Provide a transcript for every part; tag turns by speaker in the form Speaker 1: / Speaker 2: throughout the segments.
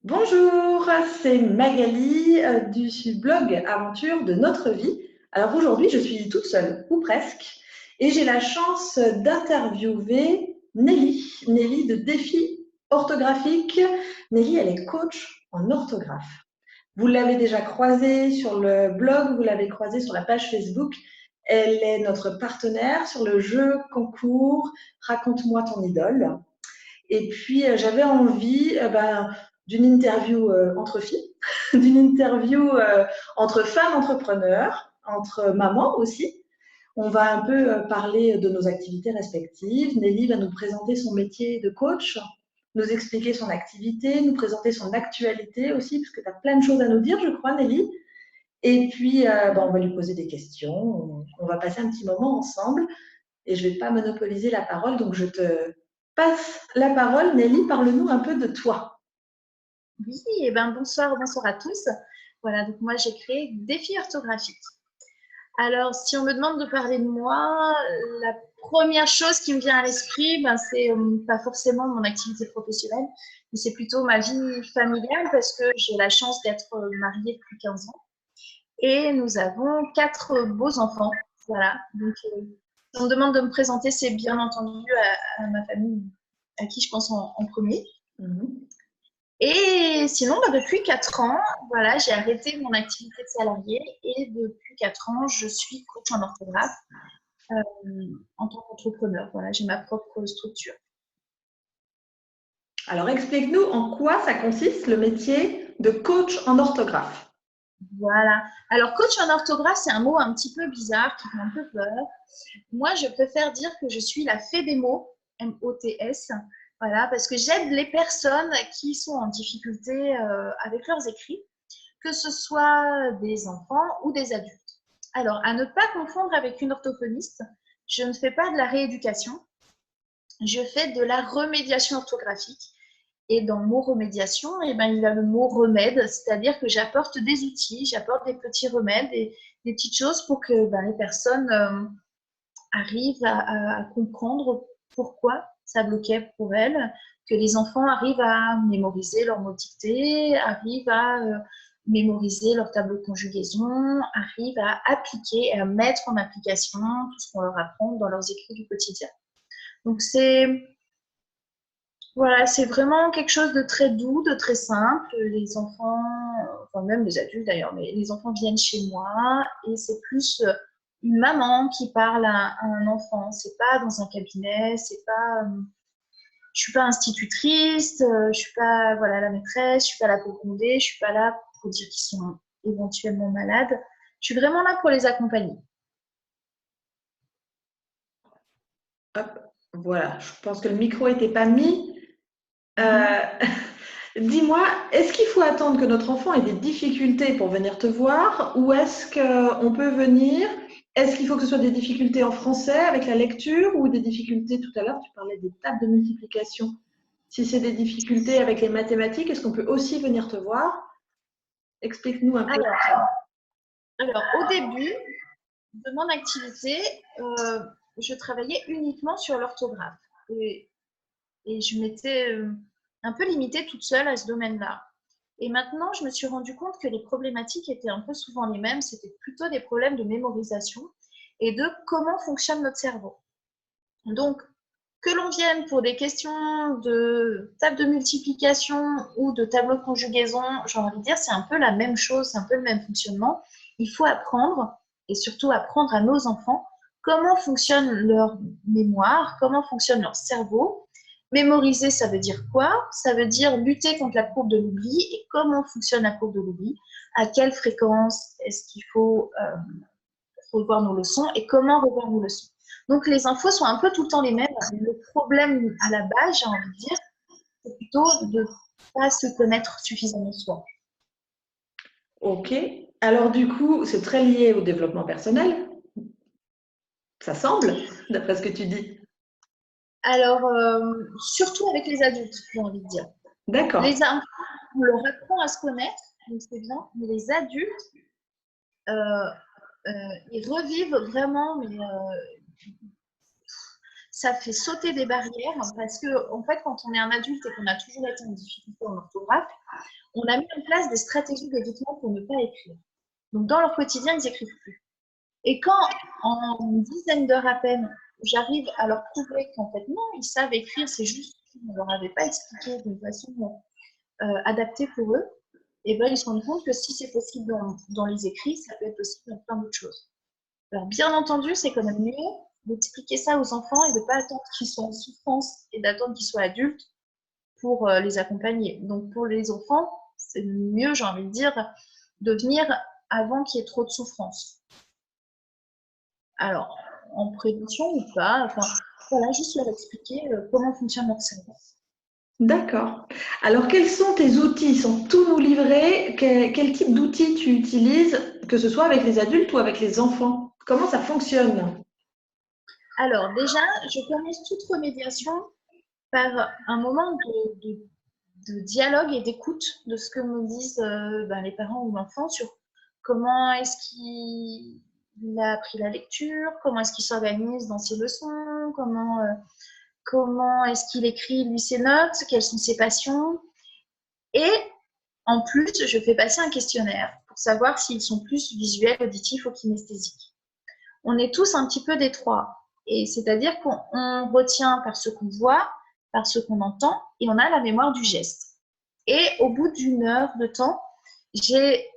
Speaker 1: Bonjour, c'est Magali du blog Aventure de notre vie. Alors aujourd'hui, je suis toute seule, ou presque, et j'ai la chance d'interviewer Nelly. Nelly de Défi Orthographique. Nelly, elle est coach en orthographe. Vous l'avez déjà croisée sur le blog, vous l'avez croisée sur la page Facebook. Elle est notre partenaire sur le jeu concours Raconte-moi ton idole. Et puis, j'avais envie d'une interview entre filles, d'une interview entre femmes entrepreneurs, entre mamans aussi. On va un peu parler de nos activités respectives. Nelly va nous présenter son métier de coach, nous expliquer son activité, nous présenter son actualité aussi, parce que tu as plein de choses à nous dire, je crois, Nelly. Et puis, on va lui poser des questions. On va passer un petit moment ensemble et je ne vais pas monopoliser la parole, donc je te passe la parole. Nelly, parle-nous un peu de toi.
Speaker 2: Oui, et ben bonsoir à tous. Voilà, donc moi j'ai créé Défi orthographique. Alors, si on me demande de parler de moi, la première chose qui me vient à l'esprit, c'est pas forcément mon activité professionnelle, mais c'est plutôt ma vie familiale parce que j'ai la chance d'être mariée depuis 15 ans et nous avons 4 beaux enfants. Voilà, donc si on me demande de me présenter, c'est bien entendu à ma famille, à qui je pense en premier.
Speaker 1: Mhm.
Speaker 2: Et sinon, depuis 4 ans, voilà, j'ai arrêté mon activité de salarié et depuis 4 ans, je suis coach en orthographe euh, en tant qu'entrepreneur. Voilà, j'ai ma propre structure.
Speaker 1: Alors, explique-nous en quoi ça consiste le métier de coach en orthographe.
Speaker 2: Voilà. Alors, coach en orthographe, c'est un mot un petit peu bizarre qui fait un peu peur. Moi, je préfère dire que je suis la fée des mots, M-O-T-S. Voilà, parce que j'aide les personnes qui sont en difficulté avec leurs écrits, que ce soit des enfants ou des adultes. Alors, à ne pas confondre avec une orthophoniste, je ne fais pas de la rééducation, je fais de la remédiation orthographique. Et dans le mot remédiation, il y a le mot remède, c'est-à-dire que j'apporte des outils, j'apporte des petits remèdes, des petites choses pour que les personnes arrivent à comprendre pourquoi ça bloquait pour elles, que les enfants arrivent à mémoriser leurs mots dictés, arrivent à mémoriser leur tableau de conjugaison, arrivent à appliquer et à mettre en application tout ce qu'on leur apprend dans leurs écrits du quotidien. Donc c'est vraiment quelque chose de très doux, de très simple. Les enfants, enfin même les adultes d'ailleurs, mais les enfants viennent chez moi et c'est plus une maman qui parle à un enfant. C'est pas dans un cabinet, c'est pas, je suis pas institutrice, je suis pas la maîtresse, je suis pas là pour gronder, je suis pas là pour dire qu'ils sont éventuellement malades. Je suis vraiment là pour les accompagner.
Speaker 1: Hop, voilà, je pense que le micro n'était pas mis. Euh, Dis-moi, est-ce qu'il faut attendre que notre enfant ait des difficultés pour venir te voir ou est-ce qu'on peut venir? Est-ce qu'il faut que ce soit des difficultés en français avec la lecture ou des difficultés, tout à l'heure, tu parlais des tables de multiplication. Si c'est des difficultés avec les mathématiques, est-ce qu'on peut aussi venir te voir? Explique-nous un peu tout
Speaker 2: Alors,
Speaker 1: ça.
Speaker 2: au début de mon activité, je travaillais uniquement sur l'orthographe et, et je m'étais un peu limitée toute seule à ce domaine-là. Et maintenant, je me suis rendu compte que les problématiques étaient un peu souvent les mêmes. C'était plutôt des problèmes de mémorisation et de comment fonctionne notre cerveau. Donc, que l'on vienne pour des questions de table de multiplication ou de tableau de conjugaison, j'ai envie de dire, c'est un peu la même chose, c'est un peu le même fonctionnement. Il faut apprendre, et surtout apprendre à nos enfants, comment fonctionne leur mémoire, comment fonctionne leur cerveau. Mémoriser, ça veut dire quoi? Ça veut dire lutter contre la courbe de l'oubli et comment fonctionne la courbe de l'oubli, à quelle fréquence est-ce qu'il faut revoir nos leçons et comment revoir nos leçons. Donc les infos sont un peu tout le temps les mêmes. Le problème à la base, j'ai envie de dire, c'est plutôt de ne pas se connaître suffisamment soi.
Speaker 1: Ok. Alors du coup, c'est très lié au développement personnel. Ça semble, d'après ce que tu dis.
Speaker 2: Alors, surtout avec les adultes, j'ai envie de dire.
Speaker 1: D'accord.
Speaker 2: Les enfants, on leur apprend à se connaître, donc c'est bien, mais les adultes, ils revivent vraiment, mais ça fait sauter des barrières parce que, en fait, quand on est un adulte et qu'on a toujours été en difficulté en orthographe, on a mis en place des stratégies d'évitement pour ne pas écrire. Donc, dans leur quotidien, ils n'écrivent plus. Et quand, en une dizaine d'heures à peine, j'arrive à leur prouver qu'en fait, non, ils savent écrire, c'est juste qu'on ne leur avait pas expliqué d'une façon adaptée pour eux, et ben, ils se rendent compte que si c'est possible dans les écrits, ça peut être possible dans plein d'autres choses. Alors, bien entendu, c'est quand même mieux d'expliquer ça aux enfants et de ne pas attendre qu'ils soient en souffrance et d'attendre qu'ils soient adultes pour les accompagner. Donc, pour les enfants, c'est mieux, j'ai envie de dire, de venir avant qu'il y ait trop de souffrance. Alors, en prévention ou pas, enfin, voilà, juste leur expliquer comment fonctionne leur cerveau.
Speaker 1: D'accord. Alors, quels sont tes outils sans tout nous livrer? Quel type d'outils tu utilises, que ce soit avec les adultes ou avec les enfants? Comment ça fonctionne?
Speaker 2: Alors, déjà, je commence toute remédiation par un moment de dialogue et d'écoute de ce que me disent les parents ou l'enfant sur comment est-ce qu'il a appris la lecture, comment est-ce qu'il s'organise dans ses leçons, comment est-ce qu'il écrit lui ses notes, quelles sont ses passions. Et en plus, je fais passer un questionnaire pour savoir s'ils sont plus visuels, auditifs ou kinesthésiques. On est tous un petit peu des trois. Et c'est-à-dire qu'on retient par ce qu'on voit, par ce qu'on entend, et on a la mémoire du geste. Et au bout d'une heure de temps, j'ai,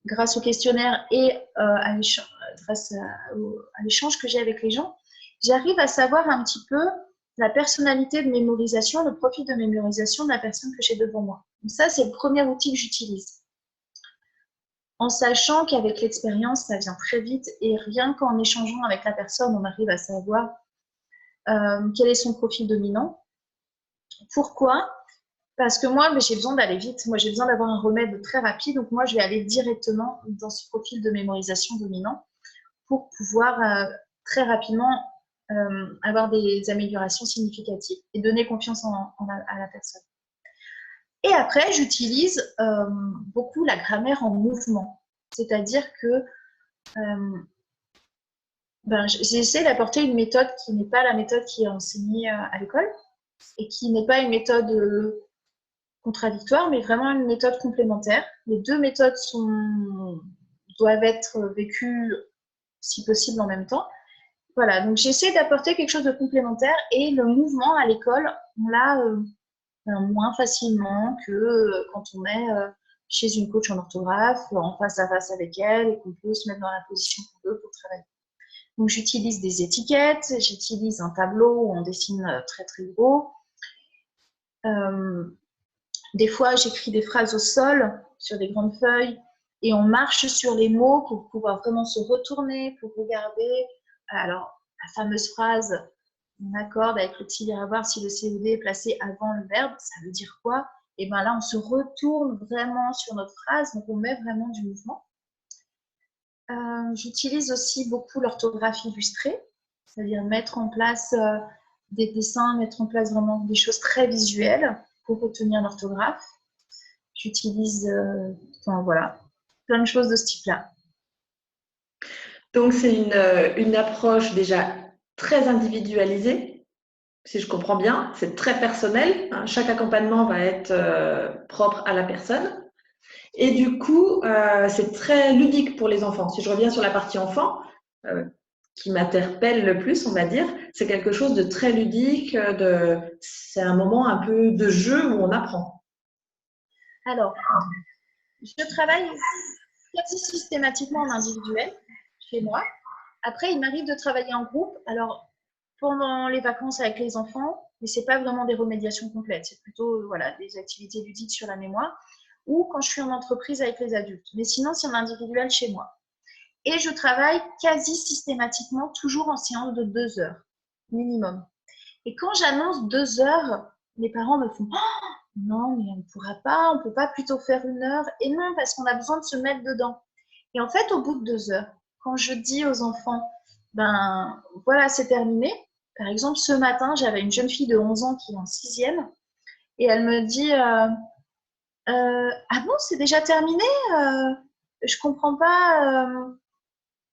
Speaker 2: grâce au questionnaire et grâce à l'échange que j'ai avec les gens, j'arrive à savoir un petit peu la personnalité de mémorisation, le profil de mémorisation de la personne que j'ai devant moi. Donc ça, c'est le premier outil que j'utilise. En sachant qu'avec l'expérience, ça vient très vite et rien qu'en échangeant avec la personne, on arrive à savoir quel est son profil dominant. Pourquoi ? Parce que moi, j'ai besoin d'aller vite. Moi, j'ai besoin d'avoir un remède très rapide. Donc, moi, je vais aller directement dans ce profil de mémorisation dominant pour pouvoir très rapidement avoir des améliorations significatives et donner confiance à la personne. Et après, j'utilise beaucoup la grammaire en mouvement. C'est-à-dire que j'essaie d'apporter une méthode qui n'est pas la méthode qui est enseignée à l'école et qui n'est pas une méthode contradictoire, mais vraiment une méthode complémentaire. Les deux méthodes doivent être vécues, si possible, en même temps. Voilà, donc j'essaie d'apporter quelque chose de complémentaire et le mouvement à l'école, on l'a moins facilement que quand on est chez une coach en orthographe, en face à face avec elle et qu'on peut se mettre dans la position qu'on veut pour travailler. Donc j'utilise des étiquettes, j'utilise un tableau où on dessine très très gros. Des fois, j'écris des phrases au sol sur des grandes feuilles et on marche sur les mots pour pouvoir vraiment se retourner, pour regarder. Alors, la fameuse phrase, on accorde avec l'auxiliaire avoir si le CED est placé avant le verbe, ça veut dire quoi? Et bien là, on se retourne vraiment sur notre phrase, donc on met vraiment du mouvement. J'utilise aussi beaucoup l'orthographie illustrée, c'est-à-dire mettre en place des dessins, mettre en place vraiment des choses très visuelles pour retenir l'orthographe. J'utilise voilà, plein de choses de ce type-là.
Speaker 1: Donc, c'est une approche déjà très individualisée, si je comprends bien. C'est très personnel. Hein. Chaque accompagnement va être propre à la personne. Et du coup, c'est très ludique pour les enfants. Si je reviens sur la partie enfant, qui m'interpelle le plus, on va dire, c'est quelque chose de très ludique. C'est un moment un peu de jeu où on apprend.
Speaker 2: Alors, je travaille quasi systématiquement en individuel chez moi. Après, il m'arrive de travailler en groupe. Alors, pendant les vacances avec les enfants, mais ce n'est pas vraiment des remédiations complètes. C'est plutôt des activités ludiques sur la mémoire ou quand je suis en entreprise avec les adultes. Mais sinon, c'est en individuel chez moi. Et je travaille quasi systématiquement toujours en séance de 2 heures minimum. Et quand j'annonce 2 heures, les parents me font oh, non, mais on ne pourra pas, on ne peut pas plutôt faire 1 heure. Et non, parce qu'on a besoin de se mettre dedans. Et en fait, au bout de 2 heures, quand je dis aux enfants, voilà, c'est terminé. Par exemple, ce matin, j'avais une jeune fille de 11 ans qui est en 6e et elle me dit ah bon, c'est déjà terminé je comprends pas.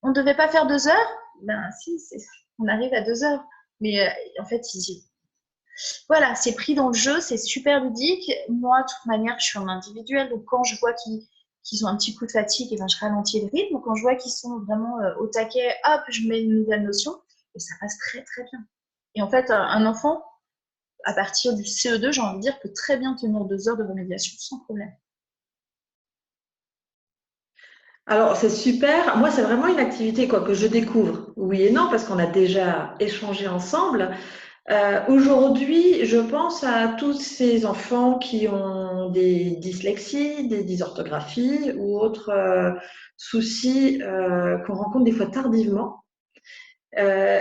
Speaker 2: On ne devait pas faire 2 heures? Si, on arrive à 2 heures. Mais en fait, voilà, c'est pris dans le jeu, c'est super ludique. Moi, de toute manière, je suis en individuel, donc quand je vois qu'ils ont un petit coup de fatigue, et ben, je ralentis le rythme. Quand je vois qu'ils sont vraiment au taquet, hop, je mets une nouvelle notion et ça passe très très bien. Et en fait, un enfant, à partir du CE2, j'ai envie de dire, peut très bien tenir 2 heures de remédiation sans problème.
Speaker 1: Alors, c'est super. Moi, c'est vraiment une activité quoi, que je découvre. Oui et non, parce qu'on a déjà échangé ensemble. Aujourd'hui, je pense à tous ces enfants qui ont des dyslexies, des dysorthographies ou autres soucis qu'on rencontre des fois tardivement. Euh,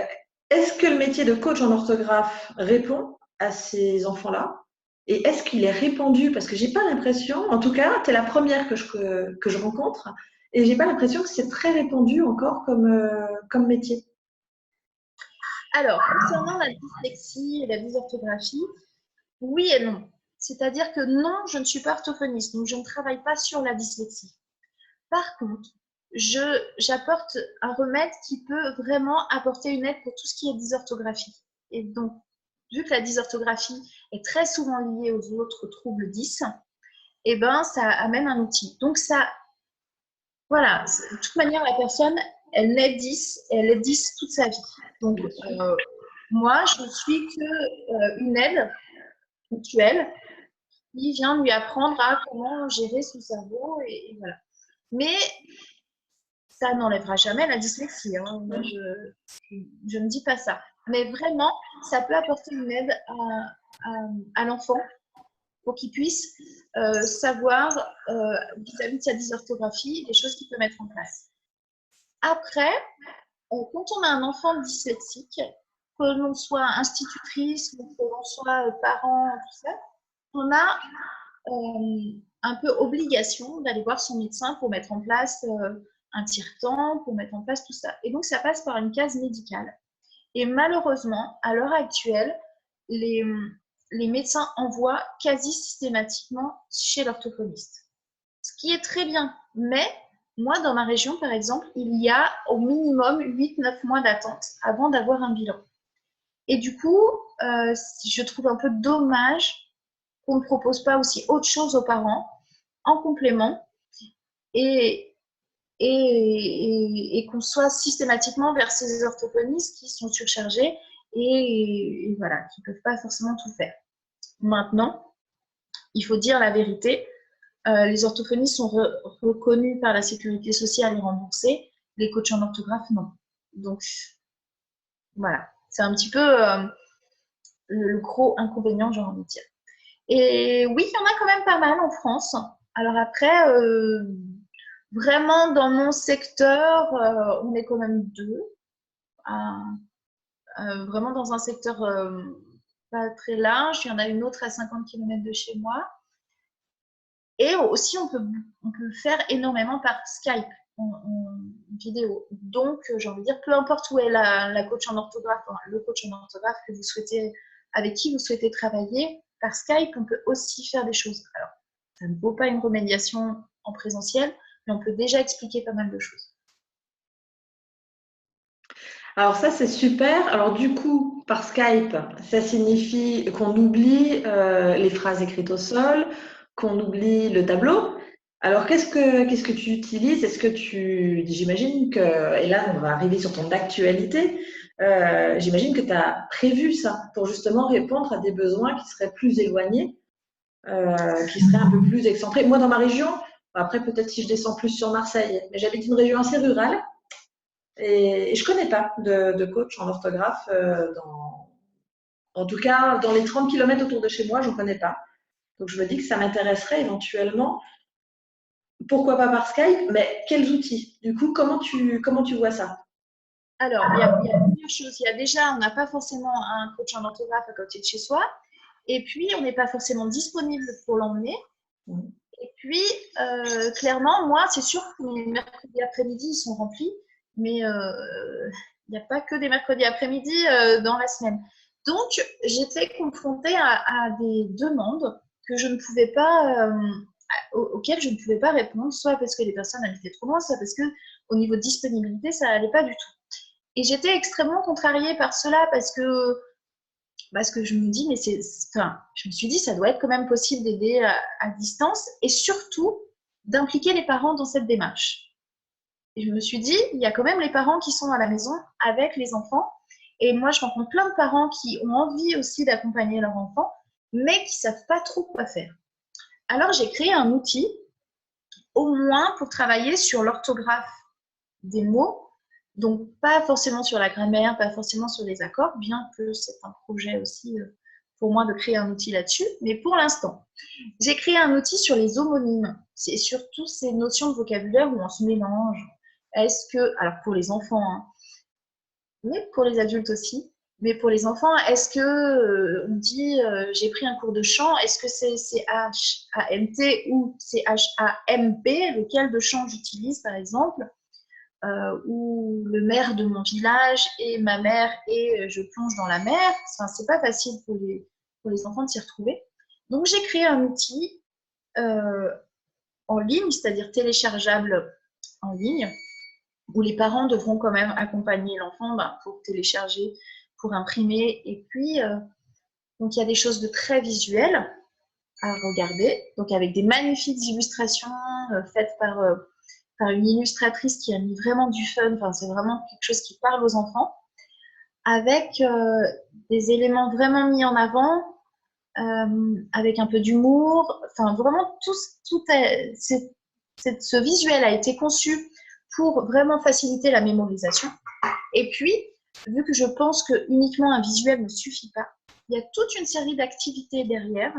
Speaker 1: Est-ce que le métier de coach en orthographe répond à ces enfants-là? Et est-ce qu'il est répandu? Parce que j'ai pas l'impression, en tout cas, tu es la première que je rencontre, et j'ai pas l'impression que c'est très répandu encore comme métier.
Speaker 2: Alors, concernant la dyslexie et la dysorthographie, oui et non. C'est-à-dire que non, je ne suis pas orthophoniste, donc je ne travaille pas sur la dyslexie. Par contre, j'apporte un remède qui peut vraiment apporter une aide pour tout ce qui est dysorthographie. Et donc, vu que la dysorthographie est très souvent liée aux autres troubles 10, eh ben, ça amène un outil. Donc, ça, voilà, de toute manière, la personne, elle naît 10 et elle est 10 toute sa vie. Donc,
Speaker 1: Bien sûr.
Speaker 2: moi, je ne suis qu'une aide ponctuelle qui vient lui apprendre à comment gérer son cerveau et voilà. Mais ça n'enlèvera jamais la dyslexie. Hein. Moi, je ne dis pas ça. Mais vraiment, ça peut apporter une aide à l'enfant pour qu'il puisse savoir vis-à-vis de sa dysorthographie les choses qu'il peut mettre en place. Après, quand on a un enfant dyslexique, que l'on soit institutrice ou que l'on soit parent, tout ça, on a un peu obligation d'aller voir son médecin pour mettre en place un tire-temps, pour mettre en place tout ça. Et donc, ça passe par une case médicale. Et malheureusement, à l'heure actuelle, les, les médecins envoient quasi systématiquement chez l'orthophoniste. Ce qui est très bien. Mais moi, dans ma région, par exemple, il y a au minimum 8-9 mois d'attente avant d'avoir un bilan. Et du coup, je trouve un peu dommage qu'on ne propose pas aussi autre chose aux parents en complément et, et qu'on soit systématiquement vers ces orthophonistes qui sont surchargés et voilà, qui ne peuvent pas forcément tout faire. Maintenant, il faut dire la vérité, les orthophonistes sont reconnus par la sécurité sociale et remboursés, les coachs en orthographe, non. Donc, voilà, c'est un petit peu le gros inconvénient, j'ai envie de dire. Et oui, il y en a quand même pas mal en France. Alors après, vraiment dans mon secteur, on est quand même deux. Vraiment dans un secteur pas très large. Il y en a une autre à 50 km de chez moi. Et aussi, on peut faire énormément par Skype en vidéo. Donc, j'ai envie de dire, peu importe où est la coach en orthographe, enfin, le coach en orthographe que vous souhaitez, avec qui vous souhaitez travailler, par Skype, on peut aussi faire des choses. Alors, ça ne vaut pas une remédiation en présentiel, mais on peut déjà expliquer pas mal de choses.
Speaker 1: Alors ça, c'est super. Alors du coup, par Skype, ça signifie qu'on oublie les phrases écrites au sol, qu'on oublie le tableau. Alors qu'est-ce que tu utilises? J'imagine que, et là on va arriver sur ton actualité, j'imagine que tu as prévu ça pour justement répondre à des besoins qui seraient plus éloignés, qui seraient un peu plus excentrés. Moi dans ma région, après peut-être si je descends plus sur Marseille, mais j'habite une région assez rurale. Et je connais pas de coach en orthographe en tout cas, dans les 30 kilomètres autour de chez moi, j'en connais pas. Donc je me dis que ça m'intéresserait éventuellement. Pourquoi pas par Skype, mais quels outils? Du coup, comment tu vois ça?
Speaker 2: Alors, il y a plusieurs choses. Il y a déjà, on n'a pas forcément un coach en orthographe à côté de chez soi. Et puis, on n'est pas forcément disponible pour l'emmener. Et puis, clairement, moi, c'est sûr que les mercredis après-midi, ils sont remplis, mais il n'y a pas que des mercredis après-midi dans la semaine. Donc, j'étais confrontée à des demandes que je ne pouvais pas, auxquelles je ne pouvais pas répondre, soit parce que les personnes habitaient trop loin, soit parce que au niveau de disponibilité, ça n'allait pas du tout. Et j'étais extrêmement contrariée par cela parce que je me dis, enfin, je me suis dit, ça doit être quand même possible d'aider à distance et surtout d'impliquer les parents dans cette démarche. Et je me suis dit, il y a quand même les parents qui sont à la maison avec les enfants. Et moi, je rencontre plein de parents qui ont envie aussi d'accompagner leurs enfants, mais qui ne savent pas trop quoi faire. Alors, j'ai créé un outil, au moins pour travailler sur l'orthographe des mots, donc pas forcément sur la grammaire, pas forcément sur les accords, bien que c'est un projet aussi pour moi de créer un outil là-dessus. Mais pour l'instant, j'ai créé un outil sur les homonymes. C'est surtout ces notions de vocabulaire où on se mélange. Est-ce que, alors pour les enfants, hein, mais pour les adultes aussi, mais pour les enfants, est-ce que on dit j'ai pris un cours de chant, est-ce que c'est C-H-A-N-T ou C-H-A-M-P, lequel de chant j'utilise par exemple, ou le maire de mon village et ma mère et je plonge dans la mer. Enfin, c'est pas facile pour les enfants de s'y retrouver. Donc j'ai créé un outil euh, en ligne, c'est-à-dire téléchargeable en ligne, où les parents devront quand même accompagner l'enfant pour télécharger, pour imprimer. Et puis, donc il y a des choses de très visuelles à regarder, donc avec des magnifiques illustrations faites par une illustratrice qui a mis vraiment du fun. Enfin, c'est vraiment quelque chose qui parle aux enfants, avec des éléments vraiment mis en avant, avec un peu d'humour. Enfin, vraiment, ce visuel a été conçu pour vraiment faciliter la mémorisation. Et puis, vu que je pense que uniquement un visuel ne suffit pas, il y a toute une série d'activités derrière,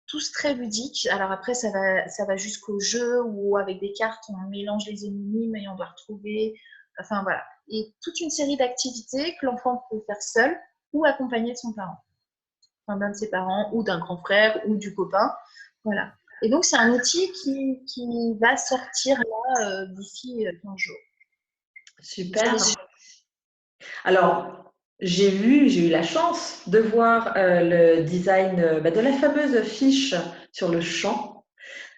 Speaker 2: tous très ludiques. Alors après, ça va jusqu'au jeu où avec des cartes, on mélange les homonymes et on doit retrouver. Enfin voilà. Et toute une série d'activités que l'enfant peut faire seul ou accompagné de son parent. Enfin, d'un de ses parents ou d'un grand frère ou du copain. Voilà. Et donc, c'est un outil qui va sortir là d'ici 15 jours.
Speaker 1: Super. Alors, j'ai eu la chance de voir le design de la fameuse fiche sur le chant.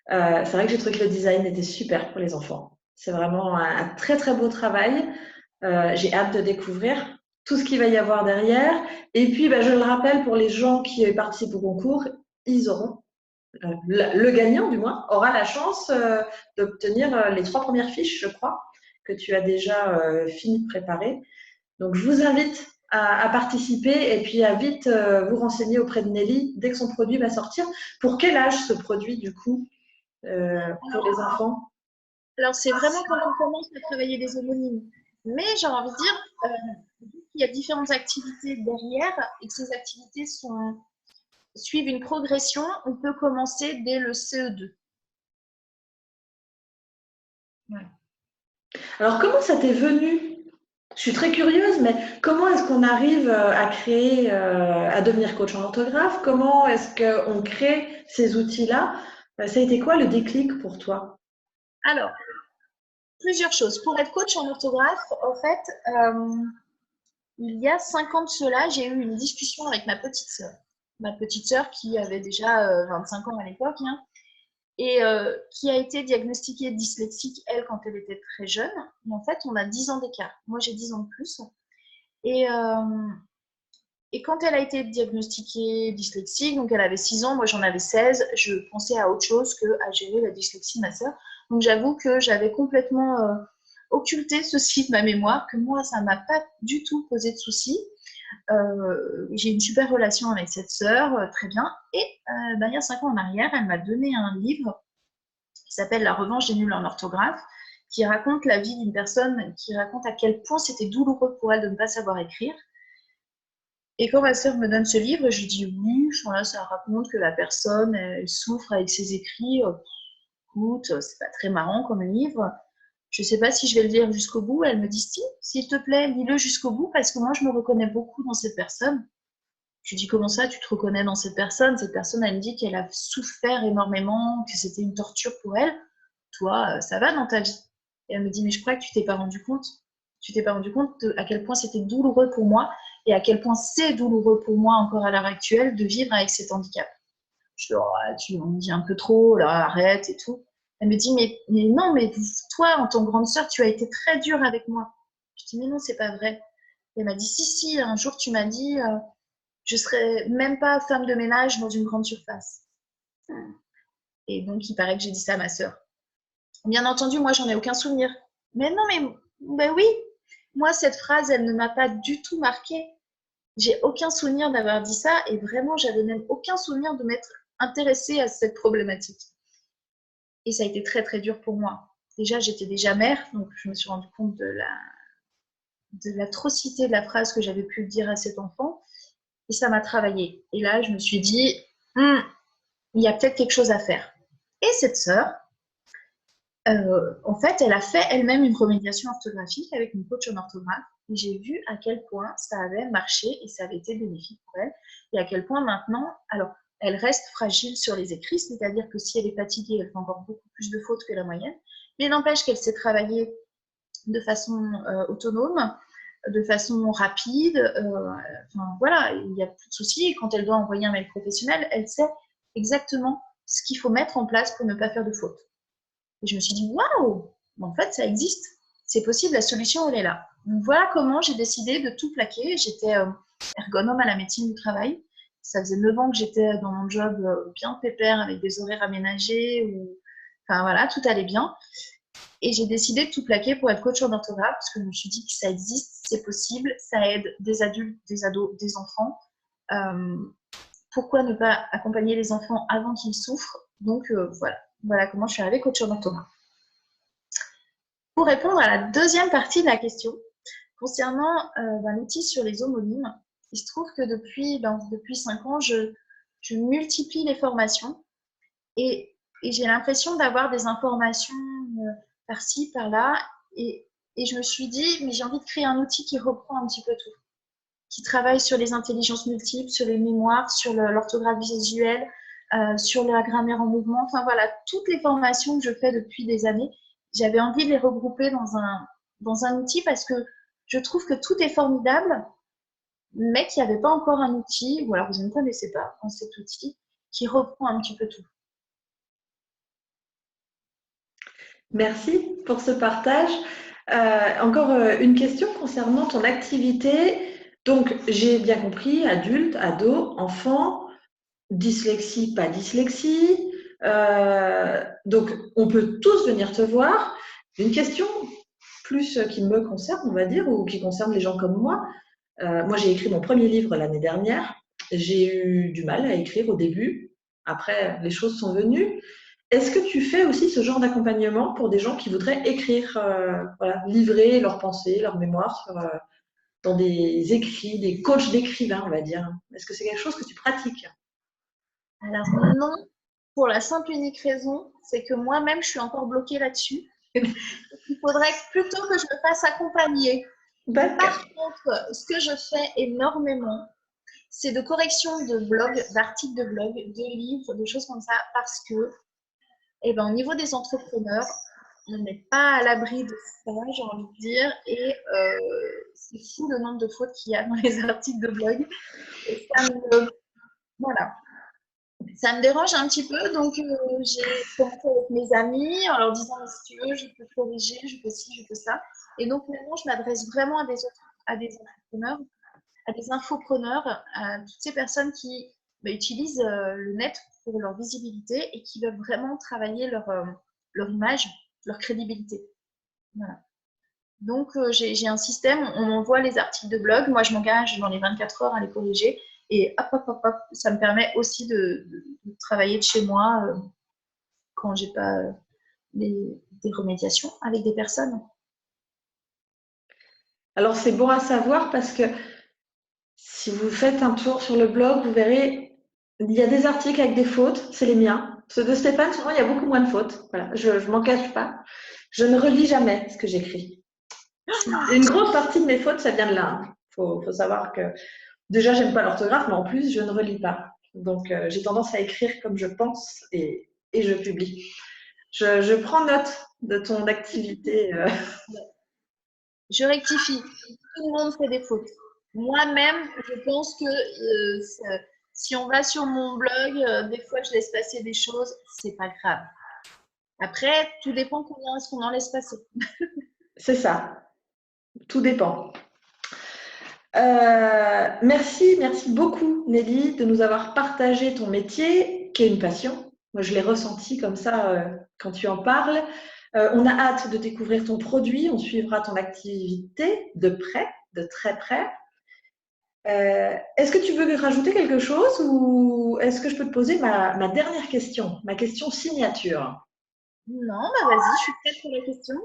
Speaker 1: C'est vrai que j'ai trouvé que le design était super pour les enfants. C'est vraiment un très très beau travail. J'ai hâte de découvrir tout ce qu'il va y avoir derrière. Et puis, je le rappelle, pour les gens qui participent au concours, ils auront, le gagnant du moins, aura la chance d'obtenir les 3 premières fiches, je crois, que tu as déjà fini de préparer. Donc, je vous invite à participer et puis à vite vous renseigner auprès de Nelly dès que son produit va sortir. Pour quel âge ce produit, du coup, pour les enfants?
Speaker 2: Alors, c'est vraiment quand on commence à travailler les homonymes. Mais j'ai envie de dire, il y a différentes activités derrière et que ces activités suivent une progression, on peut commencer dès le CE2.
Speaker 1: Ouais. Alors, comment ça t'est venu? Je suis très curieuse, mais comment est-ce qu'on arrive à créer, à devenir coach en orthographe? Comment est-ce qu'on crée ces outils-là? Ça a été quoi le déclic pour toi?
Speaker 2: Alors, plusieurs choses. Pour être coach en orthographe, en fait, il y a 5 ans de cela, j'ai eu une discussion avec ma petite sœur. Ma petite sœur qui avait déjà 25 ans à l'époque, hein, et qui a été diagnostiquée dyslexique, elle, quand elle était très jeune. Et en fait, on a 10 ans d'écart. Moi, j'ai 10 ans de plus. Et, et quand elle a été diagnostiquée dyslexique, donc elle avait 6 ans, moi j'en avais 16, je pensais à autre chose qu'à gérer la dyslexie de ma sœur. Donc j'avoue que j'avais complètement occulté ceci de ma mémoire, que moi ça ne m'a pas du tout posé de soucis. J'ai une super relation avec cette sœur, très bien. Et il y a 5 ans en arrière, elle m'a donné un livre qui s'appelle La revanche des nuls en orthographe, qui raconte la vie d'une personne, qui raconte à quel point c'était douloureux pour elle de ne pas savoir écrire. Et quand ma sœur me donne ce livre, je lui dis oui, là, ça raconte que la personne elle souffre avec ses écrits. Écoute, c'est pas très marrant comme livre. Je sais pas si je vais le lire jusqu'au bout. Elle me dit si, s'il te plaît, lis-le jusqu'au bout parce que moi je me reconnais beaucoup dans cette personne. Je lui dis comment ça, tu te reconnais dans cette personne? Cette personne, elle me dit qu'elle a souffert énormément, que c'était une torture pour elle. Toi, ça va dans ta vie? Et elle me dit mais je crois que tu t'es pas rendu compte. Tu t'es pas rendu compte à quel point c'était douloureux pour moi et à quel point c'est douloureux pour moi encore à l'heure actuelle de vivre avec cet handicap. Je dis, oh, tu m'en dis un peu trop, là, arrête et tout. Elle me dit, mais non, mais toi, en tant que grande sœur, tu as été très dure avec moi. Je dis, mais non, c'est pas vrai. Et elle m'a dit, si, un jour tu m'as dit, je serais même pas femme de ménage dans une grande surface. Et donc, il paraît que j'ai dit ça à ma sœur. Bien entendu, moi, j'en ai aucun souvenir. Mais non, mais ben oui, moi, cette phrase, elle ne m'a pas du tout marquée. J'ai aucun souvenir d'avoir dit ça et vraiment, j'avais même aucun souvenir de m'être intéressée à cette problématique. Et ça a été très, très dur pour moi. Déjà, j'étais déjà mère, donc je me suis rendu compte de l'atrocité de la phrase que j'avais pu dire à cet enfant. Et ça m'a travaillé. Et là, je me suis dit, il y a peut-être quelque chose à faire. Et cette sœur, en fait, elle a fait elle-même une remédiation orthographique avec une coach en orthographe. Et j'ai vu à quel point ça avait marché et ça avait été bénéfique pour elle. Et à quel point maintenant, alors, elle reste fragile sur les écrits, c'est-à-dire que si elle est fatiguée, elle fait encore beaucoup plus de fautes que la moyenne. Mais n'empêche qu'elle sait travailler de façon autonome, de façon rapide. Enfin, voilà, il n'y a plus de soucis. Et quand elle doit envoyer un mail professionnel, elle sait exactement ce qu'il faut mettre en place pour ne pas faire de fautes. Et je me suis dit, waouh, en fait, ça existe. C'est possible, la solution, elle est là. Donc, voilà comment j'ai décidé de tout plaquer. J'étais ergonome à la médecine du travail. Ça faisait 9 ans que j'étais dans mon job bien pépère, avec des horaires aménagés. Enfin, voilà, tout allait bien. Et j'ai décidé de tout plaquer pour être coach en orthographe parce que je me suis dit que ça existe, c'est possible, ça aide des adultes, des ados, des enfants. Pourquoi ne pas accompagner les enfants avant qu'ils souffrent? Donc voilà comment je suis arrivée coach en orthographe. Pour répondre à la deuxième partie de la question, concernant l'outil sur les homonymes, il se trouve que depuis 5 ans, je multiplie les formations et j'ai l'impression d'avoir des informations par-ci, par-là. Et je me suis dit, mais j'ai envie de créer un outil qui reprend un petit peu tout, qui travaille sur les intelligences multiples, sur les mémoires, sur l'orthographe visuelle, sur la grammaire en mouvement. Enfin voilà, toutes les formations que je fais depuis des années, j'avais envie de les regrouper dans un outil parce que je trouve que tout est formidable, mais qu'il n'y avait pas encore un outil, ou alors je ne connaissais pas cet outil, qui reprend un petit peu tout.
Speaker 1: Merci pour ce partage. Encore une question concernant ton activité. Donc, j'ai bien compris, adulte, ado, enfant, dyslexie, pas dyslexie. Donc, on peut tous venir te voir. Une question plus qui me concerne, on va dire, ou qui concerne les gens comme moi. Moi, j'ai écrit mon premier livre l'année dernière. J'ai eu du mal à écrire au début. Après, les choses sont venues. Est-ce que tu fais aussi ce genre d'accompagnement pour des gens qui voudraient écrire, voilà, livrer leurs pensées, leurs mémoires dans des écrits, des coachs d'écrivains, on va dire? Est-ce que c'est quelque chose que tu pratiques?
Speaker 2: Alors non, pour la simple et unique raison, c'est que moi-même, je suis encore bloquée là-dessus. Il faudrait plutôt que je me fasse accompagner. Par contre, ce que je fais énormément, c'est de correction de blog, d'articles de blog, de livres, de choses comme ça, parce que, au niveau des entrepreneurs, on n'est pas à l'abri de ça, j'ai envie de dire, et c'est fou le nombre de fautes qu'il y a dans les articles de blog. Et voilà, ça me dérange un petit peu, donc j'ai commencé avec mes amis en leur disant si tu veux, je peux corriger, je peux ci, je peux ça. Et donc maintenant, je m'adresse vraiment à des entrepreneurs, à des infopreneurs, à toutes ces personnes qui utilisent le net pour leur visibilité et qui veulent vraiment travailler leur image, leur crédibilité. Voilà. Donc, j'ai un système, on m'envoie les articles de blog, moi je m'engage dans les 24 heures à les corriger et hop, ça me permet aussi de travailler de chez moi quand j'ai pas des remédiations avec des personnes.
Speaker 1: Alors, c'est bon à savoir parce que si vous faites un tour sur le blog, vous verrez, il y a des articles avec des fautes, c'est les miens. Ceux de Stéphane, souvent, il y a beaucoup moins de fautes. Voilà, je ne m'en cache pas. Je ne relis jamais ce que j'écris. Une grosse partie de mes fautes, ça vient de là. Faut savoir que déjà, j'aime pas l'orthographe, mais en plus, je ne relis pas. Donc, j'ai tendance à écrire comme je pense et je publie. Je prends note de ton activité.
Speaker 2: Je rectifie. Tout le monde fait des fautes. Moi-même, je pense que si on va sur mon blog, des fois, je laisse passer des choses, c'est pas grave. Après, tout dépend combien est-ce qu'on en laisse passer.
Speaker 1: C'est ça. Tout dépend. Merci beaucoup Nelly de nous avoir partagé ton métier, qui est une passion. Moi, je l'ai ressenti comme ça quand tu en parles. On a hâte de découvrir ton produit, on suivra ton activité de près, de très près. Est-ce que tu veux rajouter quelque chose ou est-ce que je peux te poser ma dernière question, ma question signature?
Speaker 2: Non, bah vas-y, je suis prête pour la question.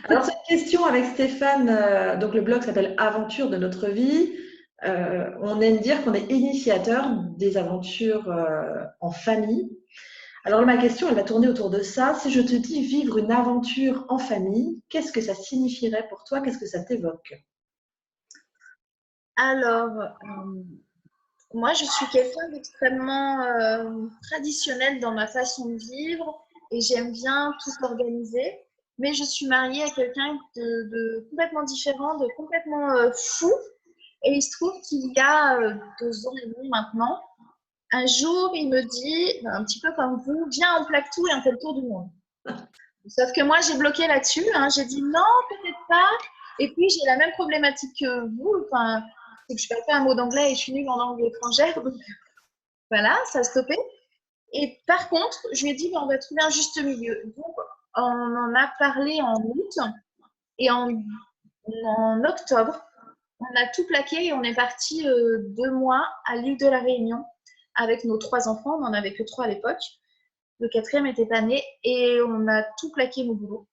Speaker 1: Alors, cette question avec Stéphane, donc le blog s'appelle Aventure de notre vie. On aime dire qu'on est initiateur des aventures en famille. Alors, ma question, elle va tourner autour de ça. Si je te dis vivre une aventure en famille, qu'est-ce que ça signifierait pour toi? Qu'est-ce que ça t'évoque?
Speaker 2: Alors, moi, je suis quelqu'un d'extrêmement traditionnel dans ma façon de vivre et j'aime bien tout organiser. Mais je suis mariée à quelqu'un de complètement différent, de complètement fou. Et il se trouve qu'il y a 2 ans et demi maintenant, un jour, il me dit, un petit peu comme vous, viens, on plaque tout et on fait le tour du monde. Sauf que moi, j'ai bloqué là-dessus. Hein. J'ai dit non, peut-être pas. Et puis, j'ai la même problématique que vous. Enfin, c'est que je ne parle pas un mot d'anglais et je suis nulle en langue étrangère. Donc, voilà, ça a stoppé. Et par contre, je lui ai dit, ben, on va trouver un juste milieu. Donc, on en a parlé en août. Et en octobre, on a tout plaqué et on est parti 2 mois à l'île de la Réunion avec nos 3 enfants. On n'en avait que 3 à l'époque. Le quatrième était pas né et on a tout plaqué nos boulots.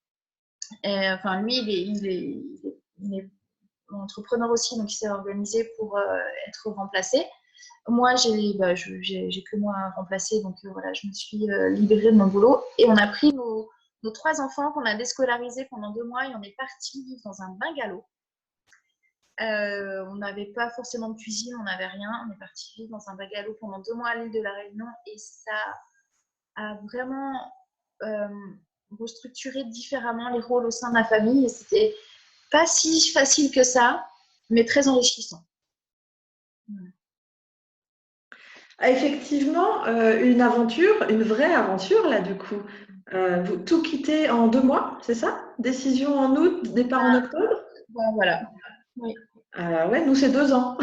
Speaker 2: Et, enfin, lui, il est entrepreneur aussi, donc il s'est organisé pour être remplacé. Moi, j'ai que moi à remplacer, donc voilà, je me suis libérée de mon boulot et on a pris nos 3 enfants qu'on a déscolarisés pendant 2 mois et on est parti vivre dans un bungalow. On n'avait pas forcément de cuisine, on n'avait rien. On est parti vivre dans un bungalow pendant 2 mois à l'île de la Réunion et ça a vraiment restructuré différemment les rôles au sein de ma famille. Et c'était pas si facile que ça, mais très enrichissant.
Speaker 1: Ah, effectivement, une aventure, une vraie aventure là du coup. Vous tout quittez en 2 mois, c'est ça? Décision en août, départ en octobre?
Speaker 2: Bon, voilà. Oui.
Speaker 1: Ouais, nous c'est 2 ans.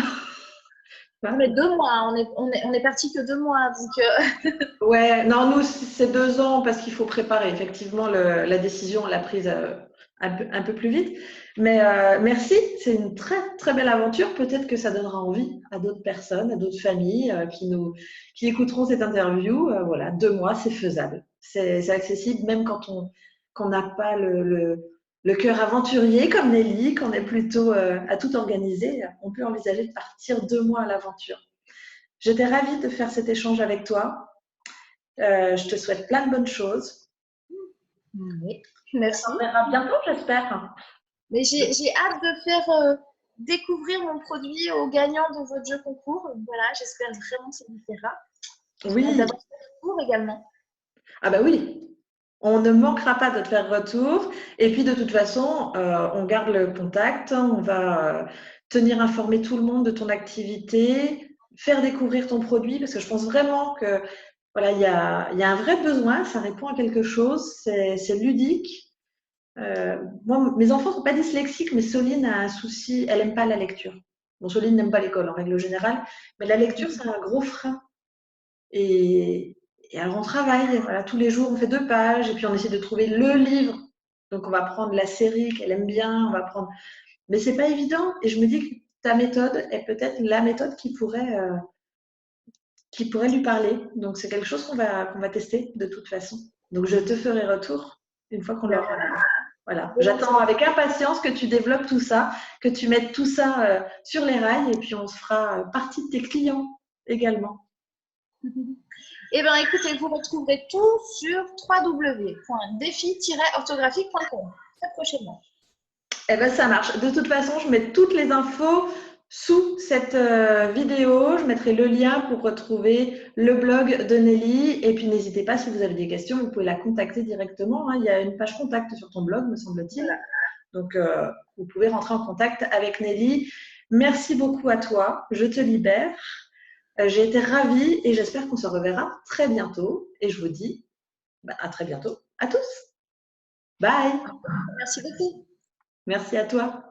Speaker 2: Mais 2 mois, on est parti que 2 mois. Donc,
Speaker 1: Ouais, non, nous c'est 2 ans parce qu'il faut préparer. Effectivement, la décision, on l'a prise un peu plus vite. Mais merci, c'est une très très belle aventure. Peut-être que ça donnera envie à d'autres personnes, à d'autres familles qui écouteront cette interview. Voilà, 2 mois, c'est faisable. C'est accessible même quand qu'on n'a pas le cœur aventurier comme Nelly, qu'on est plutôt à tout organiser. On peut envisager de partir 2 mois à l'aventure. J'étais ravie de faire cet échange avec toi. Je te souhaite plein de bonnes choses.
Speaker 2: oui.
Speaker 1: On
Speaker 2: Merci.
Speaker 1: se reverra bientôt, j'espère.
Speaker 2: Mais j'ai hâte de faire découvrir mon produit aux gagnants de votre jeu concours. Voilà, j'espère vraiment que ça vous plaira. J'ai hâte
Speaker 1: Oui,
Speaker 2: d'avoir ce retour également.
Speaker 1: ah bah oui, on ne manquera pas de te faire retour. Et puis de toute façon, on garde le contact, on va tenir informé tout le monde de ton activité, faire découvrir ton produit, parce que je pense vraiment que voilà, il y a un vrai besoin, ça répond à quelque chose, c'est ludique. Moi, mes enfants ne sont pas dyslexiques, mais Soline a un souci, elle n'aime pas la lecture. Bon, Soline n'aime pas l'école en règle générale, mais la lecture, c'est un gros frein. Et, et alors, on travaille, voilà, tous les jours, on fait 2 pages, et puis on essaie de trouver le livre. Donc, on va prendre la série qu'elle aime bien, on va prendre. Mais c'est pas évident. Et je me dis que ta méthode est peut-être la méthode qui pourrait lui parler. Donc, c'est quelque chose qu'on va tester de toute façon. Donc, je te ferai retour une fois qu'on
Speaker 2: Ben
Speaker 1: l'aura.
Speaker 2: voilà,
Speaker 1: Voilà, j'attends
Speaker 2: volontiers.
Speaker 1: avec impatience que tu développes tout ça, que tu mettes tout ça sur les rails et puis on se fera partie de tes clients également.
Speaker 2: Eh bien, écoutez, vous retrouverez tout sur www.défi-orthographique.com très prochainement.
Speaker 1: Eh bien, ça marche. De toute façon, je mets toutes les infos sous cette vidéo. Je mettrai le lien pour retrouver le blog de Nelly. Et puis, n'hésitez pas, si vous avez des questions, vous pouvez la contacter directement. Hein. Il y a une page contact sur ton blog, me semble-t-il.
Speaker 2: Voilà.
Speaker 1: Donc, vous pouvez rentrer en contact avec Nelly. Merci beaucoup à toi. Je te libère. J'ai été ravie et j'espère qu'on se reverra très bientôt. Et je vous dis à très bientôt à tous. Bye.
Speaker 2: Merci beaucoup.
Speaker 1: Merci à toi.